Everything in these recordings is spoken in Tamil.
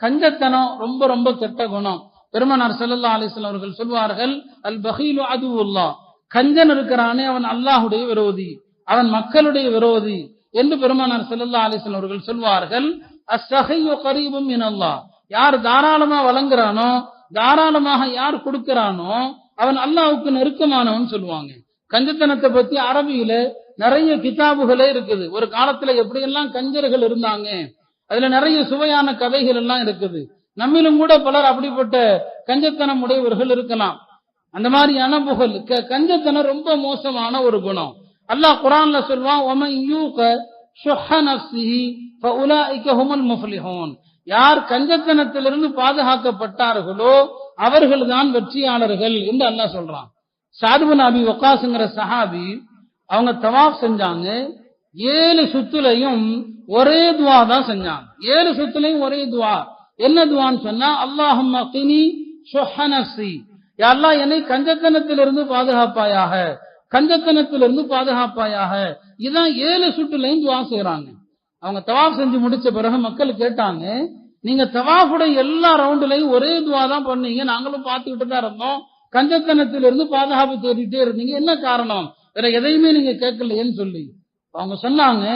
கஞ்சத்தனம் ரொம்ப ரொம்ப கெட்ட குணம். பெருமானார் ஸல்லல்லாஹு அலைஹி வஸல்லம் அவர்கள் சொல்வார்கள், அல் பகீலு அதுவுல்லாஹ், கஞ்சன் இருக்கிறானே அவன் அல்லாஹ்வுடைய விரோதி, அவன் மக்களுடைய விரோதி என்று பெருமானார் ஸல்லல்லாஹு அலைஹி வஸல்லம் அவர்கள் சொல்வார்கள். அஸ்ஸஹியு கரீபும் மினல்லாஹ், யார் தாராளமா வழங்குறானோ, தாராளமாக யார் கொடுக்கிறானோ அவன் அல்லாஹ்வுக்கு நெருக்கமானவன் சொல்லுவாங்க. கஞ்சத்தனத்தை பத்தி அரபியில நிறைய கிதாபுகளே இருக்குது. ஒரு காலத்துல எப்படியெல்லாம் கஞ்சர்கள் இருந்தாங்க, அதுல நிறைய சுவையான கதைகள் எல்லாம் இருக்குது. நம்மிலும் கூட பலர் அப்படிப்பட்ட கஞ்சத்தனம் உடையவர்கள் இருக்கலாம். அந்த மாதிரியான புகழ் கஞ்சத்தனம் ரொம்ப மோசமான ஒரு குணம். அல்லாஹ் குர்ஆன்ல சொல்வான், வமன் யூக ஷுஹ நஃப்ஸிஹி ஃபஉலாயிக ஹுமுல் முஃப்லிஹூன், யார் கஞ்சத்தனத்திலிருந்து பாதுகாக்கப்பட்டார்களோ அவர்கள்தான் வெற்றியாளர்கள் என்று அல்லாஹ் சொல்றான். சாத் பின் அபி வக்காஸ்ங்கிற சஹாபி, அவங்க தவாஃப் செஞ்சாங்க. 7 சுத்துலையும் ஒரே துவா தான் செஞ்சாங்க. 7 சுத்துலையும் ஒரே துவா. என்ன துவான்னு சொன்னா, அல்லாஹும்ம கினி ஷுஹ நஃப்ஸி, யா அல்லாஹ் என்னை கஞ்சத்தனத்திலிருந்து பாதுகாப்பாயாக, கஞ்சத்தனத்திலிருந்து பாதுகாப்பாயாக. இதான் 7 சுற்றுலையும் துவா செய்யறாங்க. அவங்க தவாஃப் செஞ்சு முடிச்ச பிறகு மக்கள் கேட்டாங்க, நீங்க தவாஃபுடைய எல்லா ரவுண்டுலையும் ஒரே துவா தான் பண்ணீங்க, நாங்களும் பார்த்துக்கிட்டு தான் இருந்தோம், கஞ்சத்தனத்திலிருந்து பாதுகாப்பு தேடிட்டே இருந்தீங்க, என்ன காரணம், வேற எதையுமே நீங்க கேட்கலையேன்னு சொல்லி அவங்க சொன்னாங்க,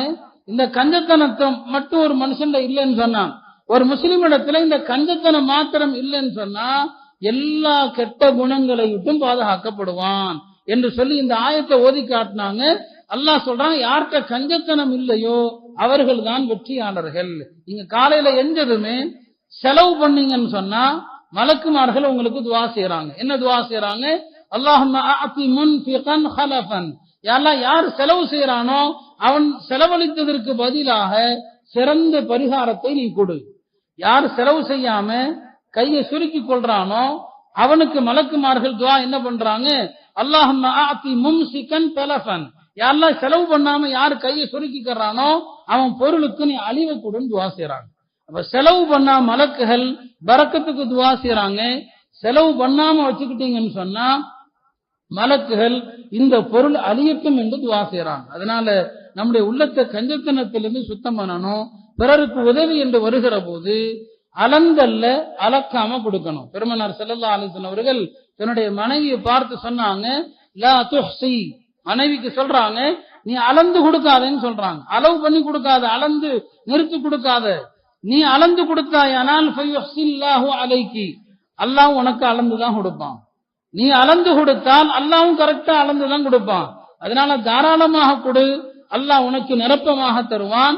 இந்த கஞ்சத்தனத்தை மட்டும் ஒரு மனுஷன் இல்லைன்னு சொன்னான், ஒரு முஸ்லிம் இடத்துல இந்த கஞ்சத்தனம் மாத்திரம் இல்லைன்னு சொன்னா எல்லா கெட்ட குணங்களை விட்டும் பாதுகாக்கப்படுவான் என்று சொல்லி இந்த ஆயத்தை ஓதி காட்டினாங்க. அல்லாஹ் சொல்றான், யார்கிட்ட கஞ்சத்தனம் இல்லையோ அவர்கள் தான் வெற்றியாளர்கள். நீங்க காலையில எஞ்சதுமே செலவு பண்ணீங்கன்னு சொன்னா மலக்குமார்கள் உங்களுக்கு துவா செய்யறாங்க. என்ன துவா செய்யறாங்க? அல்லாஹும்ம அஅதி முன்ஃபிகன் ஹலஃபன், யா அல்லாஹ் யார் செலவு செய்யறானோ அவன் செலவழித்ததற்கு பதிலாக சிறந்த பரிகாரத்தை நீ கொடு. யார் செலவு செய்யாம கையை சுருக்கி கொள்றானோ அவனுக்கு மலக்குமார்கள் துவா என்ன பண்றாங்க? அல்லாஹும்ம அஅதி மும்சிகன் தலஃபன், யா அல்லாஹ் செலவு பண்ணாம யார் கையை சுருக்கிக்கிறானோ அவன் பொருளுக்கு நீ அழிவை கொடுன்னு துவா செய்யறாங்க. அப்ப செலவு பண்ணா மலக்குகள் பரக்கத்துக்கு துவா செய்யறாங்க. செலவு பண்ணாம வச்சுக்கிட்டீங்கன்னு சொன்னா மலக்குகள் இந்த பொருள் அழியட்டும் என்று துவா செய்யறாங்க. அதனால நம்முடைய உள்ளத்தை கஞ்சத்தனத்திலிருந்து சுத்தம் பண்ணணும். பிறருக்கு உதவி என்று வருகிற போது அளந்தல்ல அளக்காம கொடுக்கணும். பெருமானார் ஸல்லல்லாஹு அலைஹி வஸல்லம் அவர்கள் தன்னுடைய மனைவியை பார்த்து சொன்னாங்க, லா துஹ்சி, மனைவிக்கு சொல்றாங்க, நீ அளந்து கொடுக்காதேன்னு சொல்றாங்க. அளவு பண்ணி கொடுக்காத, அளந்து நிறுத்தி கொடுக்காத. நீ அளந்து கொடுத்தாயானால் ஃபயுஹ்ஸில்லாஹு அலைக்கி, அல்லாஹ் உனக்கு அளந்துதான் கொடுப்பான். நீ அளந்து கொடுத்தால் அல்லாஹ்வும் கரெக்டா அளந்துதான் கொடுப்பான். அதனால தாராளமாக கொடு, அல்லாஹ் உனக்கு நிரப்பமாக தருவான்.